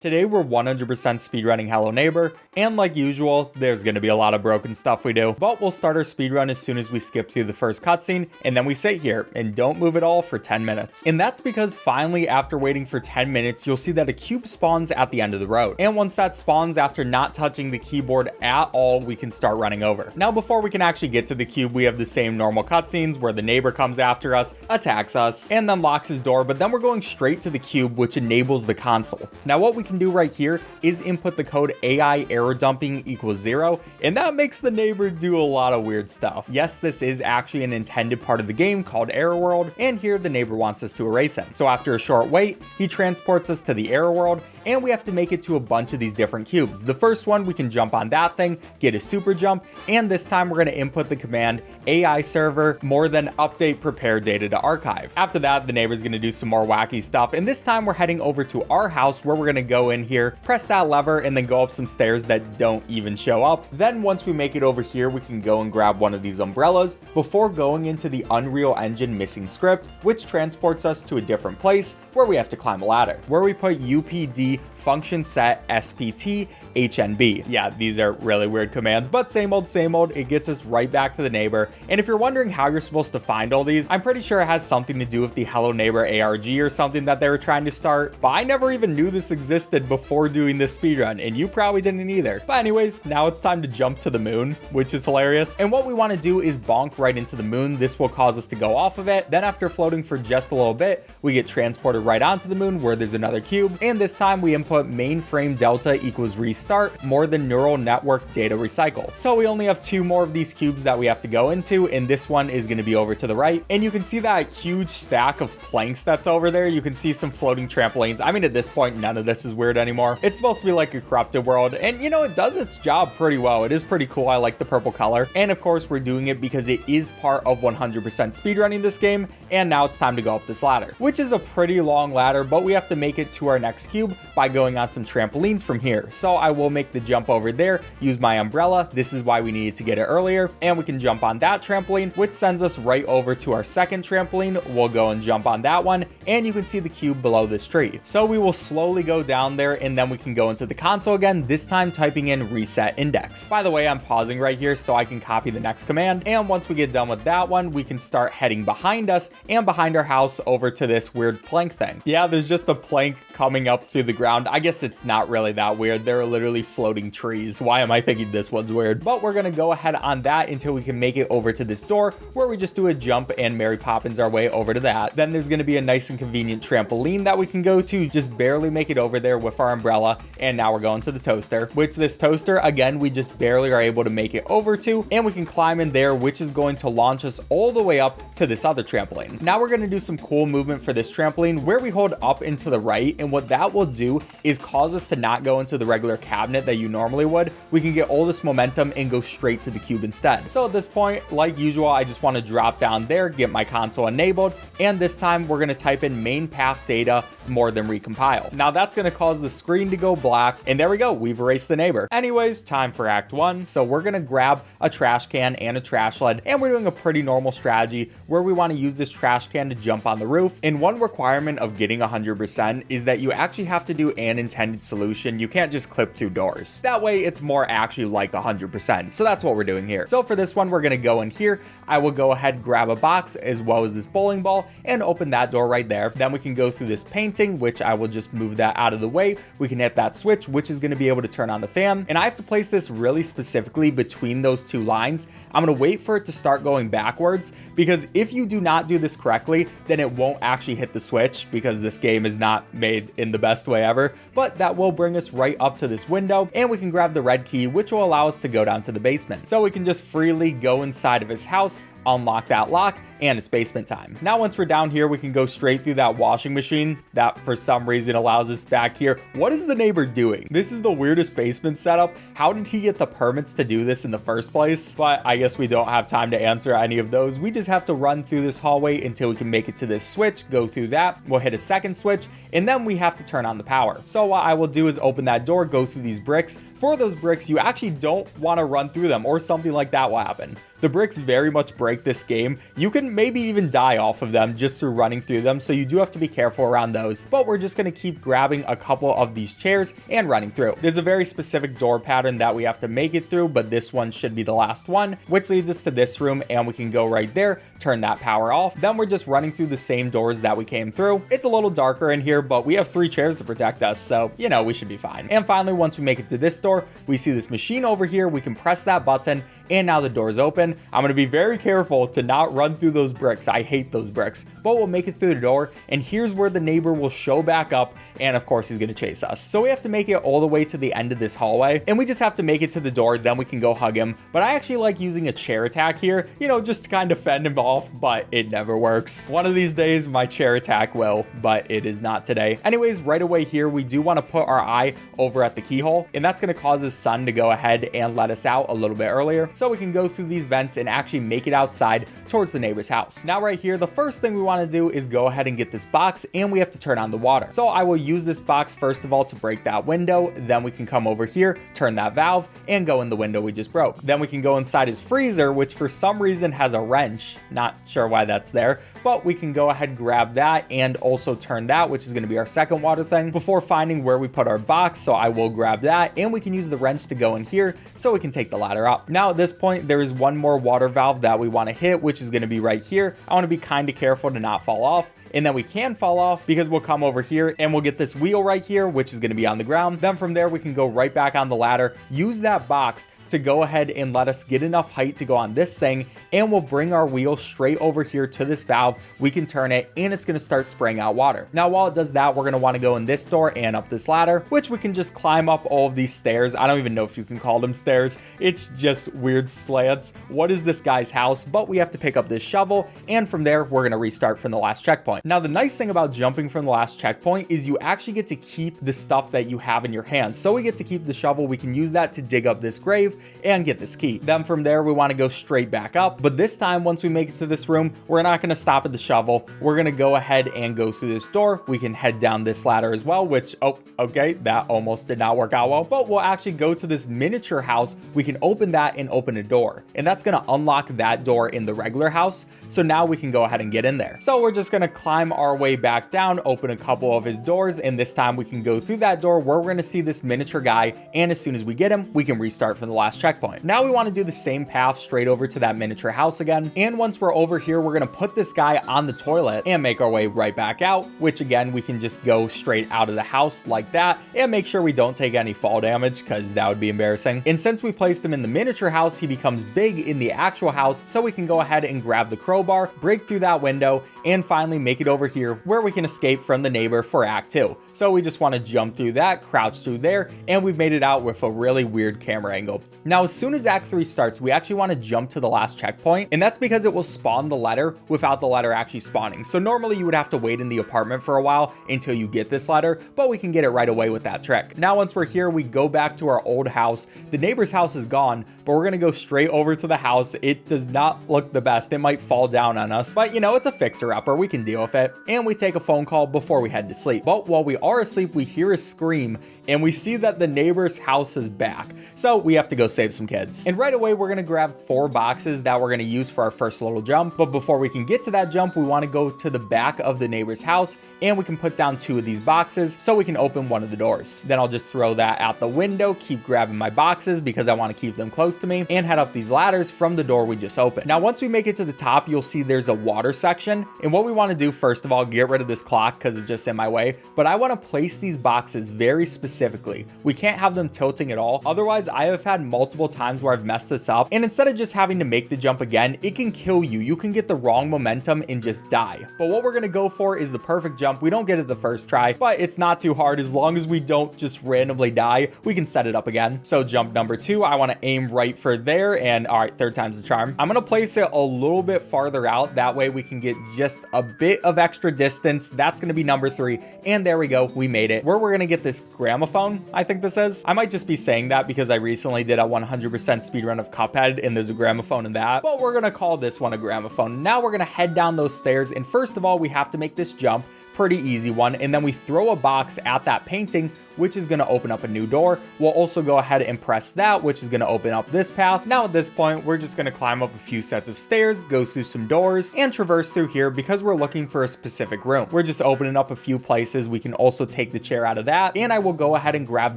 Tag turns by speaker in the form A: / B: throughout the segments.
A: Today we're 100% speedrunning Hello Neighbor, and like usual, there's gonna be a lot of broken stuff we do, but we'll start our speedrun as soon as we skip through the first cutscene, and then we sit here and don't move at all for 10 minutes. And that's because finally, after waiting for 10 minutes, you'll see that a cube spawns at the end of the road. And once that spawns after not touching the keyboard at all, we can start running over. Now, before we can actually get to the cube, we have the same normal cutscenes where the neighbor comes after us, attacks us, and then locks his door, but then we're going straight to the cube, which enables the console. Now, what we can do right here is input the code AI error dumping equals 0, and that makes the neighbor do a lot of weird stuff. Yes, this is actually an intended part of the game called Error World, and here the neighbor wants us to erase him. So after a short wait, he transports us to the Error World, and we have to make it to a bunch of these different cubes. The first one, we can jump on that thing, get a super jump, and this time we're going to input the command AI server more than update prepare data to archive. After that, the neighbor's going to do some more wacky stuff, and this time we're heading over to our house where we're going to go in here, press that lever, and then go up some stairs that don't even show up. Then once we make it over here, we can go and grab one of these umbrellas before going into the Unreal Engine missing script, which transports us to a different place where we have to climb a ladder, where we put UPD function set SPT HNB. Yeah, these are really weird commands, but same old, it gets us right back to the neighbor. And if you're wondering how you're supposed to find all these, I'm pretty sure it has something to do with the Hello Neighbor ARG or something that they were trying to start, but I never even knew this existed before doing this speedrun, and you probably didn't either. But anyways, now it's time to jump to the moon, which is hilarious. And what we want to do is bonk right into the moon. This will cause us to go off of it. Then after floating for just a little bit, we get transported right onto the moon where there's another cube, and this time we input mainframe delta equals restart more than neural network data recycle. So we only have 2 more of these cubes that we have to go into, and this one is going to be over to the right. And you can see that huge stack of planks that's over there. You can see some floating trampolines. I mean, at this point, none of this is weird anymore. It's supposed to be like a corrupted world, and you know, it does its job pretty well. It is pretty cool. I like the purple color. And of course, we're doing it because it is part of 100% speedrunning this game. And now it's time to go up this ladder, which is a pretty long ladder, but we have to make it to our next cube by going on some trampolines from here. So I will make the jump over there, use my umbrella. This is why we needed to get it earlier, and we can jump on that trampoline, which sends us right over to our second trampoline. We'll go and jump on that one, and you can see the cube below this tree. So we will slowly go down there, and then we can go into the console again, this time typing in reset index. By the way, I'm pausing right here so I can copy the next command, and once we get done with that one, we can start heading behind us and behind our house over to this weird plank thing. Yeah, there's just a plank coming up through the ground. I guess it's not really that weird. There are literally floating trees. Why am I thinking this one's weird? But we're gonna go ahead on that until we can make it over to this door where we just do a jump and Mary Poppins our way over to that. Then there's gonna be a nice and convenient trampoline that we can go to, just barely make it over there with our umbrella. And now we're going to the toaster, which this toaster, again, we just barely are able to make it over to, and we can climb in there, which is going to launch us all the way up to this other trampoline. Now we're gonna do some cool movement for this trampoline where we hold up and to the right, and what that will do is cause us to not go into the regular cabinet that you normally would. We can get all this momentum and go straight to the cube instead. So at this point, like usual, I just want to drop down there, get my console enabled, and this time we're going to type in main path data more than recompile. Now that's going to cause the screen to go black, and there we go, we've erased the neighbor. Anyways, time for act 1. So we're going to grab a trash can and a trash sled, and we're doing a pretty normal strategy where we want to use this trash can to jump on the roof. And one requirement of getting 100% is that you actually have to do an intended solution. You can't just clip through doors. That way it's more actually like 100%. So that's what we're doing here. So for this one, we're going to go in here. I will go ahead, grab a box as well as this bowling ball and open that door right there. Then we can go through this painting, which I will just move that out of the way. We can hit that switch, which is going to be able to turn on the fan. And I have to place this really specifically between those 2 lines. I'm going to wait for it to start going backwards, because if you do not do this correctly, then it won't actually hit the switch, because this game is not made in the best way ever. But that will bring us right up to this window, and we can grab the red key, which will allow us to go down to the basement. So we can just freely go inside of his house, unlock that lock, and it's basement time. Now once we're down here, we can go straight through that washing machine that for some reason allows us back here. What is the neighbor doing? This is the weirdest basement setup. How did he get the permits to do this in the first place? But I guess we don't have time to answer any of those. We just have to run through this hallway until we can make it to this switch, go through that, we'll hit a second switch, and then we have to turn on the power. So what I will do is open that door, go through these bricks. For those bricks, you actually don't want to run through them, or something like that will happen. The bricks very much break this game. You can and maybe even die off of them just through running through them, so you do have to be careful around those. But we're just going to keep grabbing a couple of these chairs and running through. There's a very specific door pattern that we have to make it through, but this one should be the last one, which leads us to this room, and we can go right there, turn that power off. Then we're just running through the same doors that we came through. It's a little darker in here, but we have 3 chairs to protect us, so you know, we should be fine. And finally, once we make it to this door, we see this machine over here. We can press that button, and now the door is open. I'm going to be very careful to not run through those bricks. I hate those bricks, but we'll make it through the door, and here's where the neighbor will show back up, and of course he's going to chase us. So we have to make it all the way to the end of this hallway, and we just have to make it to the door, then we can go hug him. But I actually like using a chair attack here, you know, just to kind of fend him off, but it never works. One of these days my chair attack will, but it is not today. Anyways, right away here, we do want to put our eye over at the keyhole, and that's going to cause his son to go ahead and let us out a little bit earlier, so we can go through these vents and actually make it outside towards the neighbor's house. Now right here, the first thing we want to do is go ahead and get this box, and we have to turn on the water. So I will use this box first of all to break that window, then we can come over here, turn that valve, and go in the window we just broke. Then we can go inside his freezer, which for some reason has a wrench. Not sure why that's there, but we can go ahead, grab that, and also turn that, which is going to be our second water thing, before finding where we put our box. So I will grab that, and we can use the wrench to go in here so we can take the ladder up. Now at this point, there is one more water valve that we want to hit, which is going to be right here. I want to be kind of careful to not fall off. And then we can fall off because we'll come over here and we'll get this wheel right here, which is going to be on the ground. Then from there, we can go right back on the ladder, use that box to go ahead and let us get enough height to go on this thing, and we'll bring our wheel straight over here to this valve. We can turn it, and it's going to start spraying out water. Now while it does that, we're going to want to go in this door and up this ladder, which we can just climb up all of these stairs. I don't even know if you can call them stairs. It's just weird slants. What is this guy's house? But we have to pick up this shovel, and from there we're going to restart from the last checkpoint. Now the nice thing about jumping from the last checkpoint is you actually get to keep the stuff that you have in your hands. So we get to keep the shovel. We can use that to dig up this grave and get this key. Then from there, we want to go straight back up. But this time, once we make it to this room, we're not going to stop at the shovel. We're going to go ahead and go through this door. We can head down this ladder as well, which, oh, okay, that almost did not work out well. But we'll actually go to this miniature house. We can open that and open a door. And that's going to unlock that door in the regular house. So now we can go ahead and get in there. So we're just going to climb our way back down, open a couple of his doors. And this time we can go through that door where we're going to see this miniature guy. And as soon as we get him, we can restart from the last checkpoint. Now we want to do the same path straight over to that miniature house again. And once we're over here, we're going to put this guy on the toilet and make our way right back out, which again, we can just go straight out of the house like that and make sure we don't take any fall damage because that would be embarrassing. And since we placed him in the miniature house, he becomes big in the actual house. So we can go ahead and grab the crowbar, break through that window, and finally make it over here where we can escape from the neighbor for Act 2. So we just want to jump through that, crouch through there, and we've made it out with a really weird camera angle. Now, as soon as Act 3 starts, we actually want to jump to the last checkpoint, and that's because it will spawn the letter without the letter actually spawning. So normally you would have to wait in the apartment for a while until you get this letter, but we can get it right away with that trick. Now, once we're here, we go back to our old house. The neighbor's house is gone, but we're going to go straight over to the house. It does not look the best. It might fall down on us, but you know, it's a fixer-upper. We can deal with it. And we take a phone call before we head to sleep. But while we are asleep, we hear a scream, and we see that the neighbor's house is back. So we have to go save some kids. And right away, we're going to grab 4 boxes that we're going to use for our first little jump. But before we can get to that jump, we want to go to the back of the neighbor's house, and we can put down 2 of these boxes so we can open one of the doors. Then I'll just throw that out the window, keep grabbing my boxes because I want to keep them close to me, and head up these ladders from the door we just opened. Now, once we make it to the top, you'll see there's a water section. And what we want to do, first of all, get rid of this clock because it's just in my way. But I want to place these boxes very specifically. We can't have them tilting at all. Otherwise, I have had multiple times where I've messed this up. And instead of just having to make the jump again, it can kill you. You can get the wrong momentum and just die. But what we're going to go for is the perfect jump. We don't get it the first try, but it's not too hard. As long as we don't just randomly die, we can set it up again. So jump number 2, I want to aim right for there. And all right, 3rd time's the charm. I'm going to place it a little bit farther out. That way we can get just a bit of extra distance. That's going to be number 3. And there we go. We made it. Where we're going to get this gramophone, I think this is. I might just be saying that because I recently did a 100% speedrun of Cuphead and there's a gramophone in that, but we're going to call this one a gramophone. Now we're going to head down those stairs. And first of all, we have to make this jump. Pretty easy one. And then we throw a box at that painting, which is going to open up a new door. We'll also go ahead and press that, which is going to open up this path. Now at this point, we're just going to climb up a few sets of stairs, go through some doors, and traverse through here because we're looking for a specific room. We're just opening up a few places. We can also take the chair out of that, and I will go ahead and grab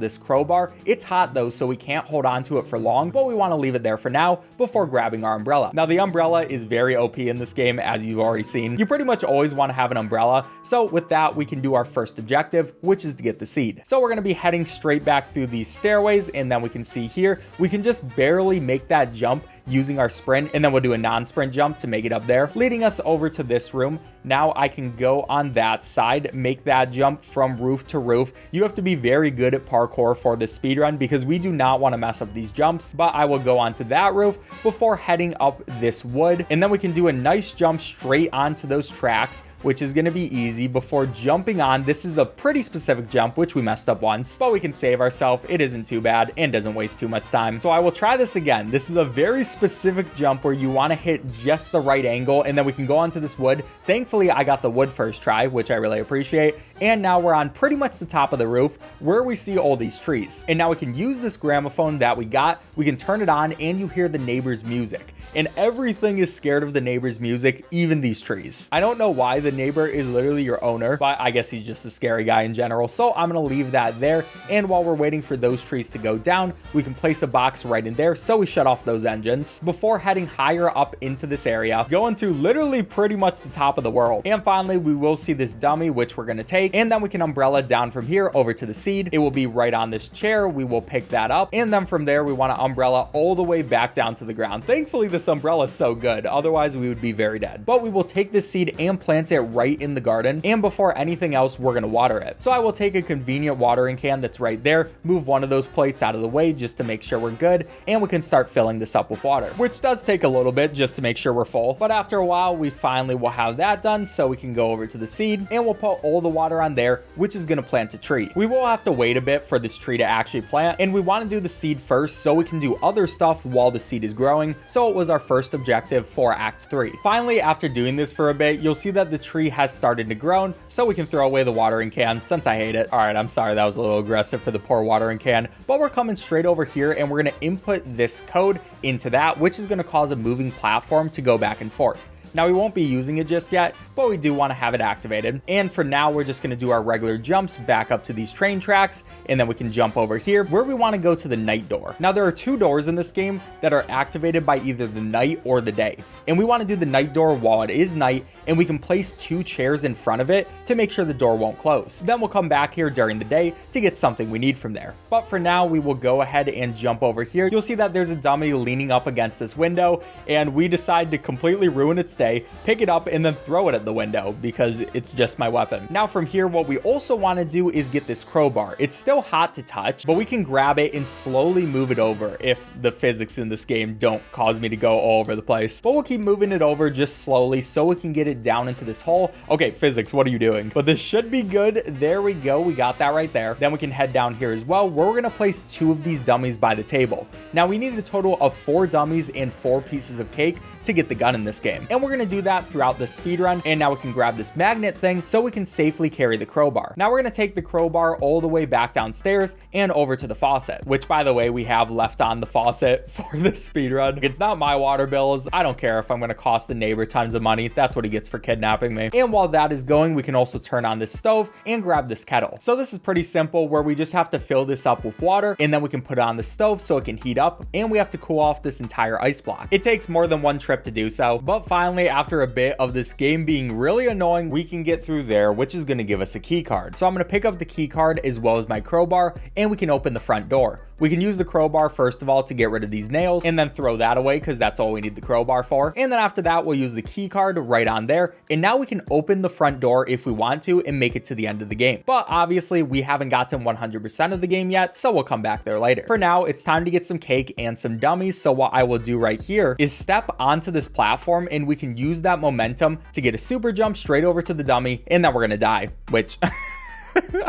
A: this crowbar. It's hot though, so we can't hold on to it for long, but we want to leave it there for now before grabbing our umbrella. Now the umbrella is very OP in this game, as you've already seen. You pretty much always want to have an umbrella. So with that, we can do our first objective, which is to get the seed. So we're going to be heading straight back through these stairways, and then we can see here, we can just barely make that jump using our sprint, and then we'll do a non-sprint jump to make it up there, leading us over to this room. Now I can go on that side, make that jump from roof to roof. You have to be very good at parkour for this speedrun because we do not want to mess up these jumps, but I will go onto that roof before heading up this wood, and then we can do a nice jump straight onto those tracks, which is going to be easy before jumping on. This is a pretty specific jump, which we messed up once, but we can save ourselves. It isn't too bad and doesn't waste too much time. So I will try this again. This is a very specific jump where you want to hit just the right angle, and then we can go onto this wood. Thankfully, I got the wood first try, which I really appreciate. And now we're on pretty much the top of the roof where we see all these trees. And now we can use this gramophone that we got. We can turn it on and you hear the neighbor's music. And everything is scared of the neighbor's music, even these trees. I don't know why the neighbor is literally your owner, but I guess he's just a scary guy in general. So I'm going to leave that there. And while we're waiting for those trees to go down, we can place a box right in there. So we shut off those engines before heading higher up into this area, going to literally pretty much the top of the world. And finally, we will see this dummy, which we're going to take. And then we can umbrella down from here over to the seed. It will be right on this chair. We will pick that up. And then from there, we want to umbrella all the way back down to the ground. Thankfully, this umbrella is so good. Otherwise, we would be very dead. But we will take this seed and plant it right in the garden. And before anything else, we're going to water it. So I will take a convenient watering can that's right there, move one of those plates out of the way just to make sure we're good. And we can start filling this up with water, which does take a little bit just to make sure we're full. But after a while, we finally will have that done. So we can go over to the seed and we'll put all the water on there, which is going to plant a tree. We will have to wait a bit for this tree to actually plant. And we want to do the seed first so we can do other stuff while the seed is growing. So it was our first objective for Act 3. Finally, after doing this for a bit, you'll see that the tree has started to grow, so we can throw away the watering can since I hate it. All right, I'm sorry that was a little aggressive for the poor watering can, but we're coming straight over here and we're going to input this code into that, which is going to cause a moving platform to go back and forth. Now we won't be using it just yet, but we do want to have it activated. And for now, we're just going to do our regular jumps back up to these train tracks, and then we can jump over here where we want to go to the night door. Now there are two doors in this game that are activated by either the night or the day. And we want to do the night door while it is night, and we can place two chairs in front of it to make sure the door won't close. Then we'll come back here during the day to get something we need from there. But for now, we will go ahead and jump over here. You'll see that there's a dummy leaning up against this window, and we decide to completely ruin its day, pick it up, and then throw it at the window because it's just my weapon. Now from here, what we also want to do is get this crowbar. It's still hot to touch, but we can grab it and slowly move it over if the physics in this game don't cause me to go all over the place. But we'll keep moving it over just slowly so we can get it down into this hole. Okay, physics, what are you doing? But this should be good. There we go. We got that right there. Then we can head down here as well, where we're going to place two of these dummies by the table. Now we need a total of 4 dummies and 4 pieces of cake to get the gun in this game. And we're going to do that throughout the speed run. And now we can grab this magnet thing so we can safely carry the crowbar. Now we're going to take the crowbar all the way back downstairs and over to the faucet, which by the way, we have left on the faucet for the speed run. It's not my water bills. I don't care if I'm going to cost the neighbor tons of money. That's what he gets for kidnapping me. And while that is going, we can also turn on this stove and grab this kettle. So this is pretty simple, where we just have to fill this up with water, and then we can put it on the stove so it can heat up, and we have to cool off this entire ice block. It takes more than one trip to do so, but finally, after a bit of this game being really annoying, we can get through there, which is going to give us a key card. So I'm going to pick up the key card as well as my crowbar, and we can open the front door. We can use the crowbar first of all to get rid of these nails, and then throw that away because that's all we need the crowbar for. And then after that, we'll use the key card right on there, and now we can open the front door if we want to and make it to the end of the game. But obviously we haven't gotten 100% of the game yet, so we'll come back there later. For now, it's time to get some cake and some dummies. So what I will do right here is step onto this platform, and we can use that momentum to get a super jump straight over to the dummy, and then we're gonna die, which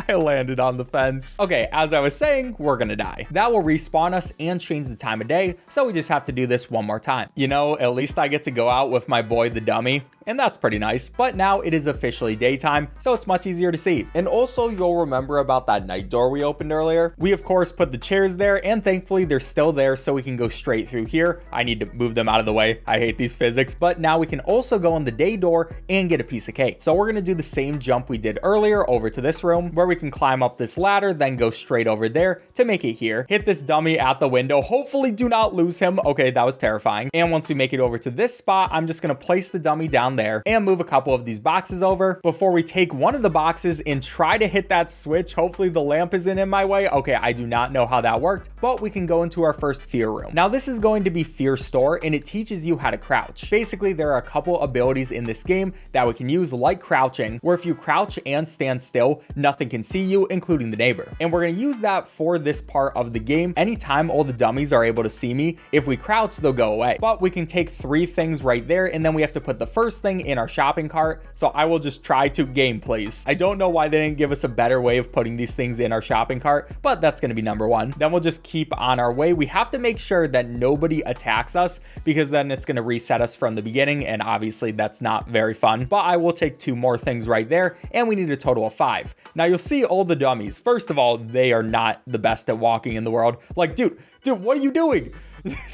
A: I landed on the fence. Okay, as I was saying, we're gonna die. That will respawn us and change the time of day, so we just have to do this one more time. You know, at least I get to go out with my boy the dummy, and that's pretty nice. But now it is officially daytime, so it's much easier to see. And also, you'll remember about that night door we opened earlier. We of course put the chairs there, and thankfully they're still there, so we can go straight through here. I need to move them out of the way. I hate these physics. But now we can also go in the day door and get a piece of cake. So we're gonna do the same jump we did earlier over to this room, where we can climb up this ladder, then go straight over there to make it here. Hit this dummy at the window. Hopefully do not lose him. Okay, that was terrifying. And once we make it over to this spot, I'm just gonna place the dummy down there and move a couple of these boxes over before we take one of the boxes and try to hit that switch. Hopefully the lamp isn't in my way. Okay, I do not know how that worked, but we can go into our first fear room. Now this is going to be Fear Store, and it teaches you how to crouch. Basically, there are a couple abilities in this game that we can use, like crouching, where if you crouch and stand still, nothing can see you, including the neighbor. And we're going to use that for this part of the game. Anytime all the dummies are able to see me, if we crouch, they'll go away. But we can take 3 things right there, and then we have to put the first thing in our shopping cart. So I will just try to game, please. I don't know why they didn't give us a better way of putting these things in our shopping cart, but that's going to be number 1. Then we'll just keep on our way. We have to make sure that nobody attacks us, because then it's going to reset us from the beginning, and obviously that's not very fun. But I will take 2 more things right there, and we need a total of 5. Now you'll see all the dummies. First of all, they are not the best at walking in the world. Like, dude, what are you doing?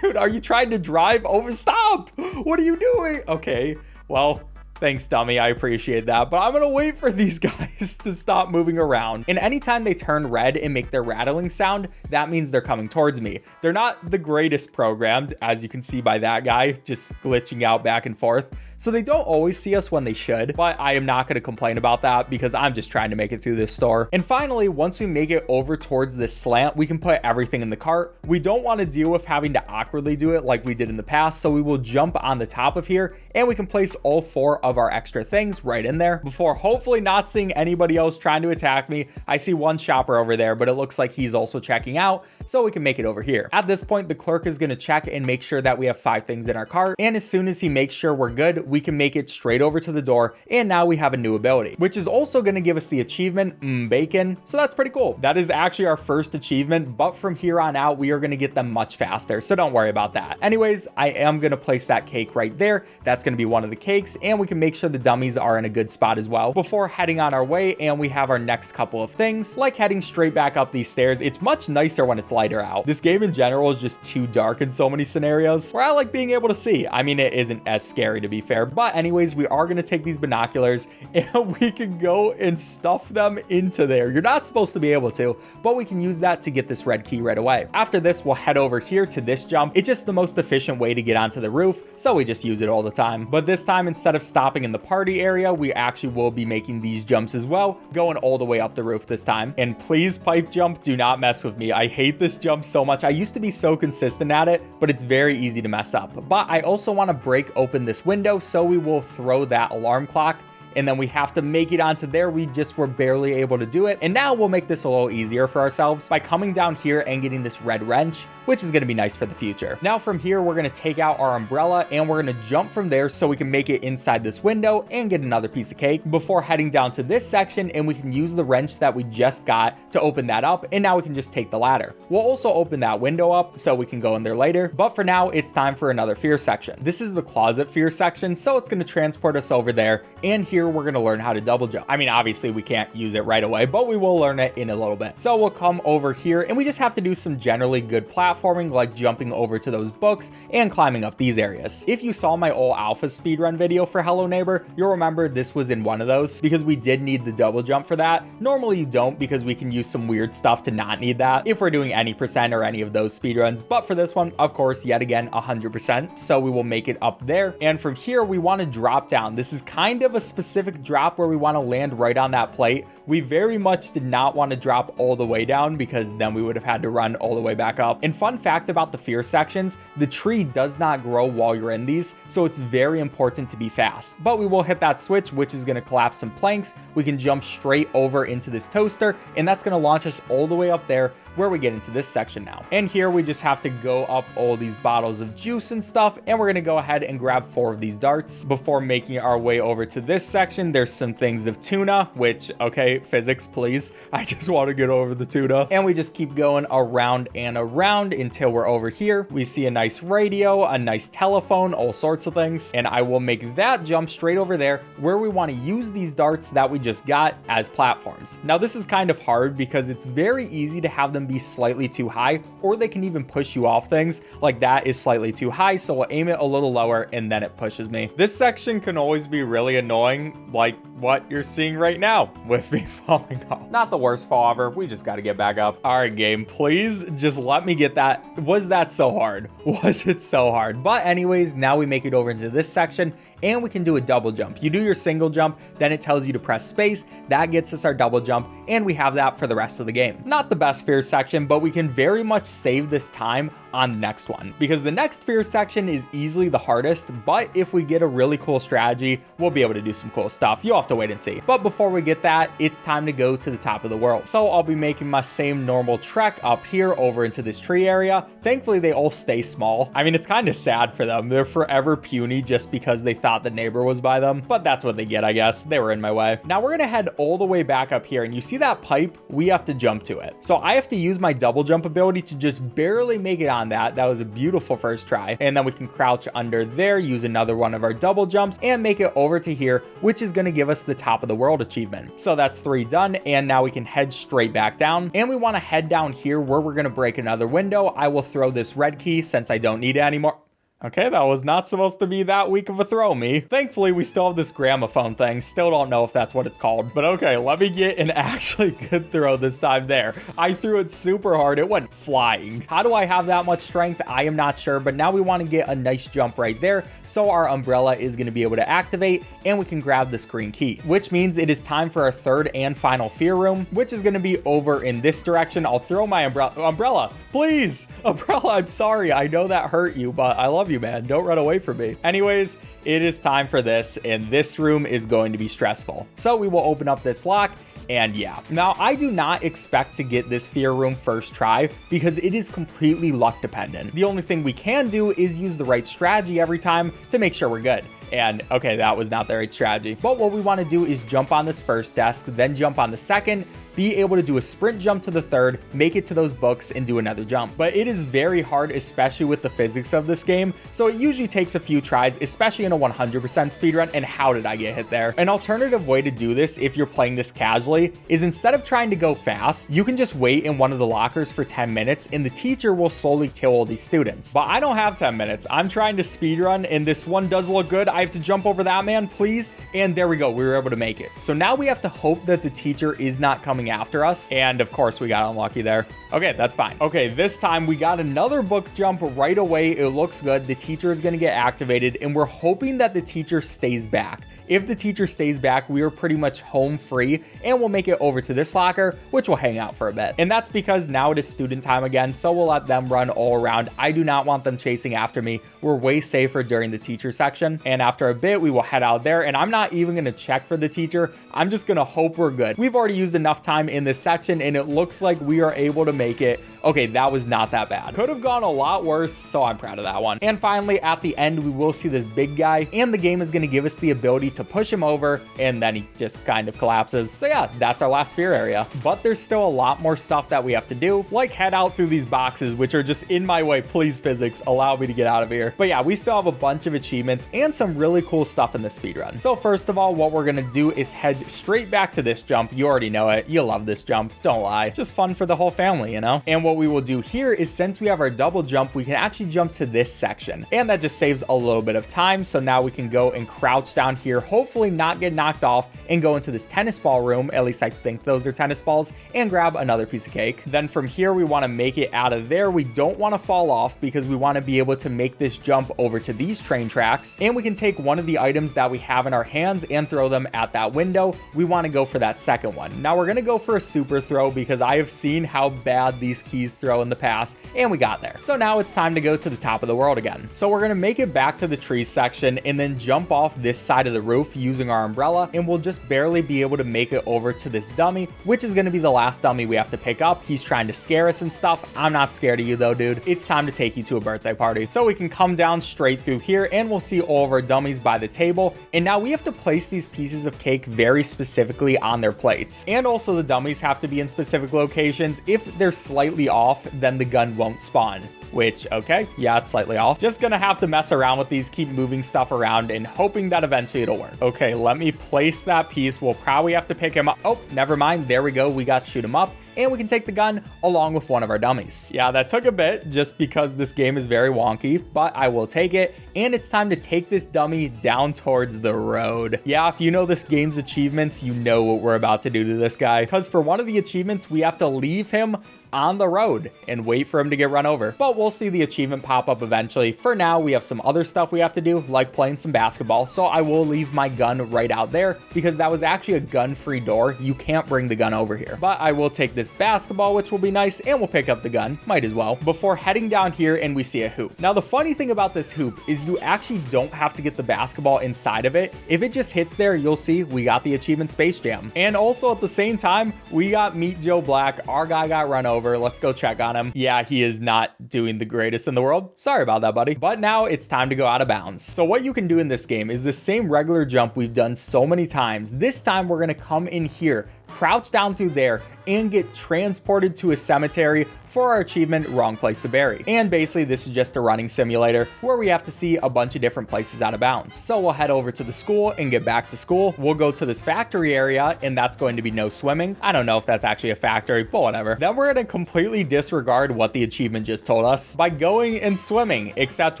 A: Dude, are you trying to drive over? Stop! What are you doing? Okay, well, thanks, dummy. I appreciate that. But I'm going to wait for these guys to stop moving around. And anytime they turn red and make their rattling sound, that means they're coming towards me. They're not the greatest programmed, as you can see by that guy just glitching out back and forth. So they don't always see us when they should, but I am not going to complain about that because I'm just trying to make it through this store. And finally, once we make it over towards this slant, we can put everything in the cart. We don't want to deal with having to awkwardly do it like we did in the past, so we will jump on the top of here and we can place all 4 of our extra things right in there before hopefully not seeing anybody else trying to attack me. I see one shopper over there, but it looks like he's also checking out, so we can make it over here. At this point, the clerk is going to check and make sure that we have 5 things in our cart, and as soon as he makes sure we're good, we can make it straight over to the door, and now we have a new ability, which is also going to give us the achievement bacon. So that's pretty cool. That is actually our first achievement, but from here on out we are going to get them much faster, so don't worry about that. Anyways, I am going to place that cake right there. That's going to be one of the cakes, and we can make sure the dummies are in a good spot as well before heading on our way. And we have our next couple of things, like heading straight back up these stairs. It's much nicer when it's lighter out. This game in general is just too dark in so many scenarios where I like being able to see. I mean, it isn't as scary, to be fair, but anyways, we are going to take these binoculars and we can go and stuff them into there. You're not supposed to be able to, but we can use that to get this red key right away. After this, we'll head over here to this jump. It's just the most efficient way to get onto the roof, so we just use it all the time. But this time, instead of stopping in the party area, we actually will be making these jumps as well, going all the way up the roof this time. And please, pipe jump, do not mess with me. I hate this jump so much. I used to be so consistent at it, but it's very easy to mess up. But I also want to break open this window, so we will throw that alarm clock, and then we have to make it onto there. We just were barely able to do it. And now we'll make this a little easier for ourselves by coming down here and getting this red wrench, which is going to be nice for the future. Now from here, we're going to take out our umbrella and we're going to jump from there so we can make it inside this window and get another piece of cake before heading down to this section, and we can use the wrench that we just got to open that up, and now we can just take the ladder. We'll also open that window up so we can go in there later, but for now it's time for another fear section. This is the closet fear section, so it's going to transport us over there, and here we're going to learn how to double jump. I mean, obviously we can't use it right away, but we will learn it in a little bit. So we'll come over here and we just have to do some generally good platforming, like jumping over to those books and climbing up these areas. If you saw my old alpha speedrun video for Hello Neighbor, you'll remember this was in one of those because we did need the double jump for that. Normally you don't, because we can use some weird stuff to not need that if we're doing any percent or any of those speedruns. But for this one, of course, yet again, 100%. So we will make it up there. And from here, we want to drop down. This is kind of a specific drop where we want to land right on that plate. We very much did not want to drop all the way down because then we would have had to run all the way back up. And fun fact about the fear sections, the tree does not grow while you're in these, so it's very important to be fast. But we will hit that switch, which is going to collapse some planks. We can jump straight over into this toaster, and that's going to launch us all the way up there where we get into this section now. And here we just have to go up all these bottles of juice and stuff, and we're going to go ahead and grab 4 of these darts before making our way over to this section section, there's some things of tuna, which, okay, physics, please. I just want to get over the tuna. And we just keep going around and around until we're over here. We see a nice radio, a nice telephone, all sorts of things. And I will make that jump straight over there where we want to use these darts that we just got as platforms. Now, this is kind of hard because it's very easy to have them be slightly too high, or they can even push you off things. Like that is slightly too high, so we'll aim it a little lower and then it pushes me. This section can always be really annoying, like what you're seeing right now with me falling off. Not the worst fall ever, we just got to get back up. All right, game, please just let me get that. Was that so hard? Was it so hard? But anyways, now we make it over into this section and we can do a double jump. You do your single jump, then it tells you to press space. That gets us our double jump, and we have that for the rest of the game. Not the best fear section, but we can very much save this time on the next one, because the next fear section is easily the hardest, but if we get a really cool strategy, we'll be able to do some cool stuff. You'll have to wait and see. But before we get that, it's time to go to the top of the world. So I'll be making my same normal trek up here over into this tree area. Thankfully, they all stay small. I mean, it's kind of sad for them. They're forever puny just because they thought the neighbor was by them, but that's what they get, I guess. They were in my way. Now we're gonna head all the way back up here, and you see that pipe? We have to jump to it. So I have to use my double jump ability to just barely make it on that. That was a beautiful first try. And then we can crouch under there, use another one of our double jumps, and make it over to here, which is gonna give us the top of the world achievement. So that's 3 done, and now we can head straight back down. And we wanna head down here where we're gonna break another window. I will throw this red key since I don't need it anymore. Okay, that was not supposed to be that weak of a throw, me. Thankfully, we still have this gramophone thing. Still don't know if that's what it's called. But okay, let me get an actually good throw this time there. I threw it super hard. It went flying. How do I have that much strength? I am not sure. But now we want to get a nice jump right there. So our umbrella is going to be able to activate, and we can grab this green key, which means it is time for our third and final fear room, which is going to be over in this direction. I'll throw my umbrella, please. Umbrella, I'm sorry. I know that hurt you, but I love you, man. Don't run away from me. Anyways, it is time for this, and this room is going to be stressful. So we will open up this lock, and yeah. Now, I do not expect to get this fear room first try because it is completely luck dependent. The only thing we can do is use the right strategy every time to make sure we're good. And okay, that was not the right strategy. But what we want to do is jump on this first desk, then jump on the second, be able to do a sprint jump to the third, make it to those books, and do another jump. But it is very hard, especially with the physics of this game, so it usually takes a few tries, especially in a 100% speedrun. And how did I get hit there? An alternative way to do this, if you're playing this casually, is instead of trying to go fast, you can just wait in one of the lockers for 10 minutes, and the teacher will slowly kill all these students. But I don't have 10 minutes. I'm trying to speedrun, and this one does look good. I have to jump over that man, please. And there we go. We were able to make it. So now we have to hope that the teacher is not coming after us, and of course we got unlucky there. Okay, that's fine. Okay, this time we got another book jump right away. It looks good. The teacher is going to get activated, and we're hoping that the teacher stays back. If the teacher stays back, we are pretty much home free, and we'll make it over to this locker, which will hang out for a bit. And that's because now it is student time again, so we'll let them run all around. I do not want them chasing after me. We're way safer during the teacher section. And after a bit, we will head out there, and I'm not even going to check for the teacher. I'm just going to hope we're good. We've already used enough time in this section, and it looks like we are able to make it. Okay, that was not that bad. Could have gone a lot worse, so I'm proud of that one. And finally, at the end, we will see this big guy, and the game is going to give us the ability to push him over, and then he just kind of collapses. So yeah, that's our last fear area. But there's still a lot more stuff that we have to do, like head out through these boxes, which are just in my way. Please, physics, allow me to get out of here. But yeah, we still have a bunch of achievements and some really cool stuff in the speedrun. So first of all, what we're going to do is head straight back to this jump. You already know it. You love this jump. Don't lie. Just fun for the whole family, you know? And what we will do here is, since we have our double jump, we can actually jump to this section, and that just saves a little bit of time. So now we can go and crouch down here, hopefully not get knocked off, and go into this tennis ball room. At least I think those are tennis balls, and grab another piece of cake. Then from here, we want to make it out of there. We don't want to fall off because we want to be able to make this jump over to these train tracks, and we can take one of the items that we have in our hands and throw them at that window. We want to go for that second one. Now we're going to go for a super throw because I have seen how bad these keys cheese throw in the past, and we got there. So now it's time to go to the top of the world again. So we're gonna make it back to the trees section and then jump off this side of the roof using our umbrella, and we'll just barely be able to make it over to this dummy, which is gonna be the last dummy we have to pick up. He's trying to scare us and stuff. I'm not scared of you though, dude. It's time to take you to a birthday party. So we can come down straight through here and we'll see all of our dummies by the table. And now we have to place these pieces of cake very specifically on their plates. And also the dummies have to be in specific locations. If they're slightly off, then the gun won't spawn. Which, okay, yeah, it's slightly off. Just gonna have to mess around with these, keep moving stuff around and hoping that eventually it'll work. Okay, let me place that piece. We'll probably have to pick him up. Oh, never mind. There we go. We got to shoot him up. And we can take the gun along with one of our dummies. Yeah, that took a bit just because this game is very wonky, but I will take it. And it's time to take this dummy down towards the road. Yeah, if you know this game's achievements, you know what we're about to do to this guy. Because for one of the achievements, we have to leave him on the road and wait for him to get run over. But we'll see the achievement pop up eventually. For now, we have some other stuff we have to do, like playing some basketball. So I will leave my gun right out there because that was actually a gun-free door. You can't bring the gun over here. But I will take this basketball, which will be nice, and we'll pick up the gun. Might as well. Before heading down here and we see a hoop. Now, the funny thing about this hoop is you actually don't have to get the basketball inside of it. If it just hits there, you'll see we got the achievement Space Jam. And also at the same time, we got Meet Joe Black. Our guy got run over. Let's go check on him. Yeah, he is not doing the greatest in the world. Sorry about that, buddy. But now it's time to go out of bounds. So what you can do in this game is the same regular jump we've done so many times. This time we're going to come in here, crouch down through there, and get transported to a cemetery for our achievement, Wrong Place to Bury. And basically this is just a running simulator where we have to see a bunch of different places out of bounds. So we'll head over to the school and get back to school. We'll go to this factory area and that's going to be no swimming. I don't know if that's actually a factory, but whatever. Then we're going to completely disregard what the achievement just told us by going and swimming, except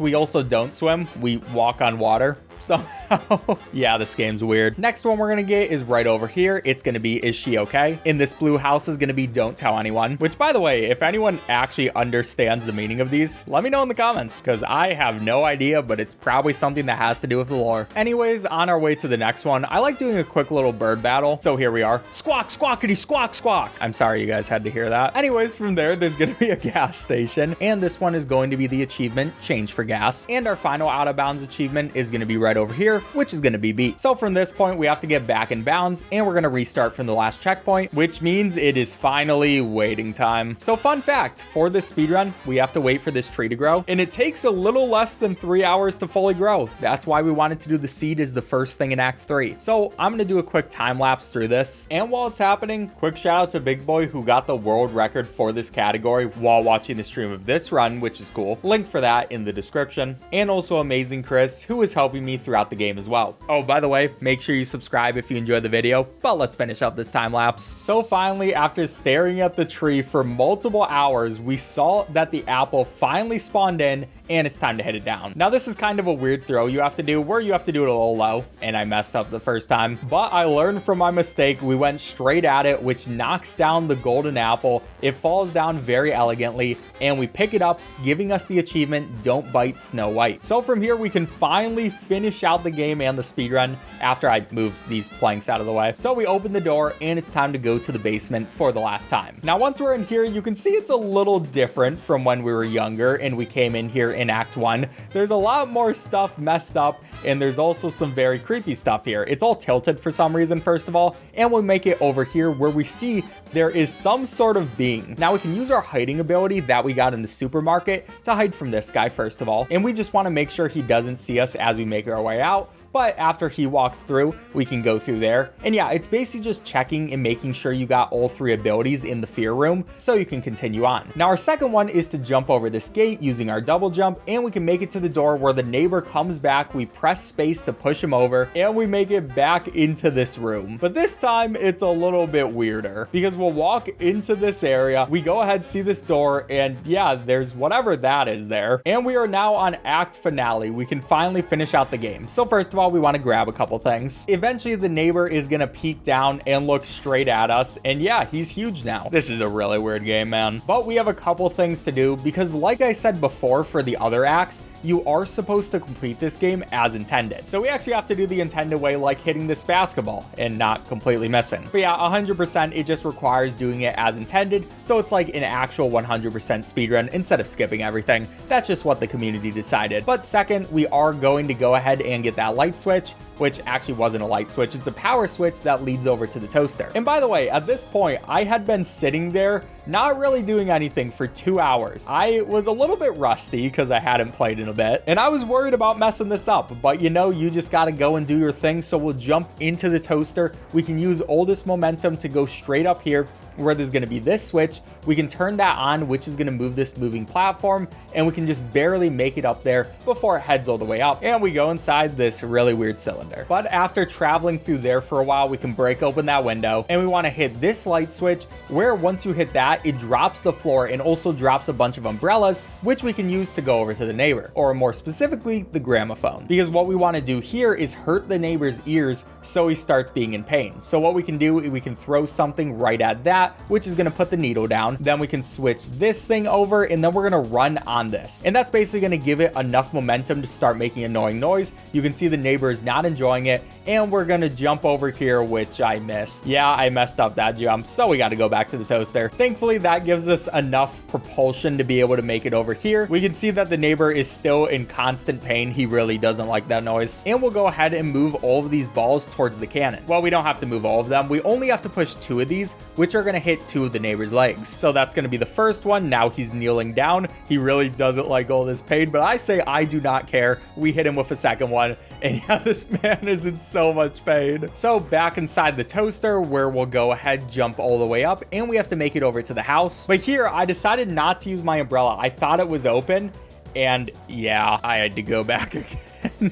A: we also don't swim. We walk on water. Somehow. Yeah, this game's weird. Next one we're gonna get is right over here. It's gonna be, is she okay? In this blue house is gonna be, don't tell anyone. Which, by the way, if anyone actually understands the meaning of these, let me know in the comments, because I have no idea, but it's probably something that has to do with the lore. Anyways, on our way to the next one, I like doing a quick little bird battle. So here we are. Squawk, squawkity, squawk, squawk. I'm sorry you guys had to hear that. Anyways, from there, there's gonna be a gas station, and this one is going to be the achievement, change for gas. And our final out of bounds achievement is gonna be right over here, which is going to be beat. So from this point, we have to get back in bounds and we're going to restart from the last checkpoint, which means it is finally waiting time. So fun fact, for this speedrun, we have to wait for this tree to grow and it takes a little less than 3 hours to fully grow. That's why we wanted to do the seed as the first thing in Act 3. So I'm going to do a quick time lapse through this. And while it's happening, quick shout out to Big Boy who got the world record for this category while watching the stream of this run, which is cool. Link for that in the description. And also Amazing Chris, who is helping me throughout the game as well. Oh, by the way, make sure you subscribe if you enjoyed the video, but let's finish up this time lapse. So finally, after staring at the tree for multiple hours, we saw that the apple finally spawned in and it's time to hit it down. Now, this is kind of a weird throw you have to do where you have to do it a little low, and I messed up the first time, but I learned from my mistake. We went straight at it, which knocks down the golden apple. It falls down very elegantly, and we pick it up, giving us the achievement, Don't Bite Snow White. So from here, we can finally finish out the game and the speedrun after I move these planks out of the way. So we open the door, and it's time to go to the basement for the last time. Now, once we're in here, you can see it's a little different from when we were younger, and we came in here in Act 1. There's a lot more stuff messed up, and there's also some very creepy stuff here. It's all tilted for some reason, first of all, and we'll make it over here where we see there is some sort of being. Now we can use our hiding ability that we got in the supermarket to hide from this guy, first of all, and we just want to make sure he doesn't see us as we make our way out. But after he walks through, we can go through there. And yeah, it's basically just checking and making sure you got all 3 abilities in the fear room so you can continue on. Now, our second one is to jump over this gate using our double jump, and we can make it to the door where the neighbor comes back. We press space to push him over, and we make it back into this room. But this time, it's a little bit weirder because we'll walk into this area. We go ahead, see this door, and yeah, there's whatever that is there. And we are now on Act Finale. We can finally finish out the game. So first of all, we want to grab a couple things. Eventually, the neighbor is going to peek down and look straight at us. And yeah, he's huge now. This is a really weird game, man. But we have a couple things to do because like I said before for the other acts, you are supposed to complete this game as intended. So we actually have to do the intended way, like hitting this basketball and not completely missing. But yeah, 100%, it just requires doing it as intended. So it's like an actual 100% speedrun instead of skipping everything. That's just what the community decided. But second, we are going to go ahead and get that light switch, which actually wasn't a light switch. It's a power switch that leads over to the toaster. And by the way, at this point, I had been sitting there not really doing anything for 2 hours. I was a little bit rusty because I hadn't played in a bit, and I was worried about messing this up, but you know, you just got to go and do your thing. So we'll jump into the toaster. We can use oldest momentum to go straight up here where there's going to be this switch. We can turn that on, which is going to move this moving platform, and we can just barely make it up there before it heads all the way up, and we go inside this really weird cylinder. But after traveling through there for a while, we can break open that window, and we want to hit this light switch, where once you hit that, it drops the floor and also drops a bunch of umbrellas, which we can use to go over to the neighbor, or more specifically, the gramophone. Because what we want to do here is hurt the neighbor's ears so he starts being in pain. So what we can do, we can throw something right at that, which is going to put the needle down. Then we can switch this thing over, and then we're going to run on this. And that's basically going to give it enough momentum to start making annoying noise. You can see the neighbor is not enjoying it, and we're going to jump over here, which I missed. Yeah, I messed up that jump, so we got to go back to the toaster. Thankfully, that gives us enough propulsion to be able to make it over here. We can see that the neighbor is still in constant pain. He really doesn't like that noise. And we'll go ahead and move all of these balls towards the cannon. Well, we don't have to move all of them. We only have to push 2 of these, which are going to hit 2 of the neighbor's legs. So that's going to be the first one. Now he's kneeling down. He really doesn't like all this pain, but I say I do not care. We hit him with a second one, and yeah, this man is in so much pain. So back inside the toaster, where we'll go ahead, jump all the way up, and we have to make it over to the house. But here I decided not to use my umbrella. I thought it was open, and yeah, I had to go back again.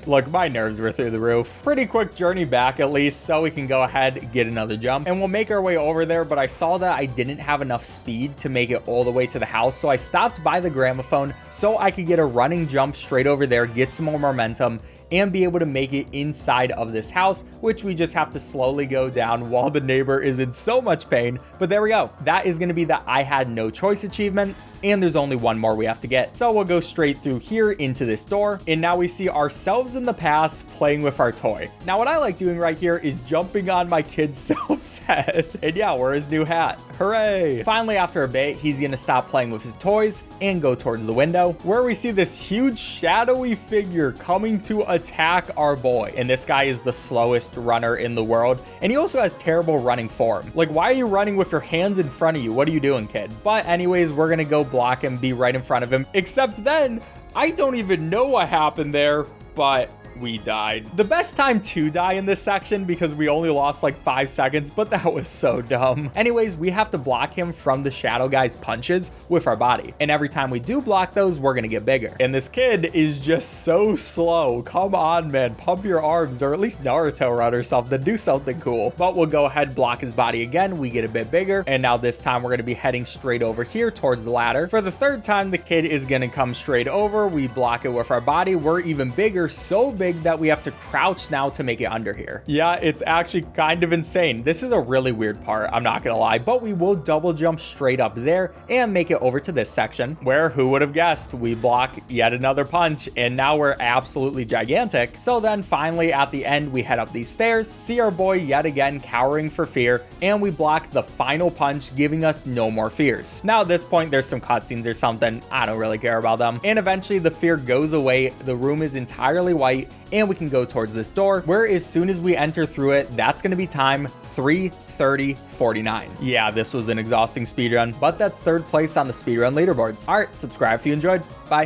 A: Look, my nerves were through the roof. Pretty quick journey back at least, so we can go ahead and get another jump, and we'll make our way over there. But I saw that I didn't have enough speed to make it all the way to the house, so I stopped by the gramophone so I could get a running jump straight over there, get some more momentum, and be able to make it inside of this house, which we just have to slowly go down while the neighbor is in so much pain. But there we go. That is going to be the I had no choice achievement, and there's only one more we have to get. So we'll go straight through here into this door, and now we see ourselves in the past playing with our toy. Now what I like doing right here is jumping on my kid's self's head, and yeah, wear his new hat. Hooray! Finally, after a bit, he's gonna stop playing with his toys and go towards the window, where we see this huge shadowy figure coming to attack our boy. And this guy is the slowest runner in the world, and he also has terrible running form. Like, why are you running with your hands in front of you? What are you doing, kid? But anyways, we're gonna go block him, be right in front of him, except then I don't even know what happened there, but we died. The best time to die in this section, because we only lost like 5 seconds, but that was so dumb. Anyways, we have to block him from the shadow guy's punches with our body, and every time we do block those, we're gonna get bigger. And this kid is just so slow. Come on, man, pump your arms, or at least Naruto run or something. Do something cool. But we'll go ahead, block his body again. We get a bit bigger, and now this time we're gonna be heading straight over here towards the ladder. For the 3rd time, the kid is gonna come straight over. We block it with our body. We're even bigger, so big that we have to crouch now to make it under here. Yeah, it's actually kind of insane. This is a really weird part, I'm not gonna lie, but we will double jump straight up there and make it over to this section, where, who would have guessed, we block yet another punch, and now we're absolutely gigantic. So then finally at the end, we head up these stairs, see our boy yet again cowering for fear, and we block the final punch, giving us no more fears. Now at this point, there's some cutscenes or something. I don't really care about them. And eventually the fear goes away. The room is entirely white, and we can go towards this door, where as soon as we enter through it, that's going to be time 3:30:49. Yeah, this was an exhausting speedrun, but that's 3rd place on the speedrun leaderboards. All right, subscribe if you enjoyed. Bye.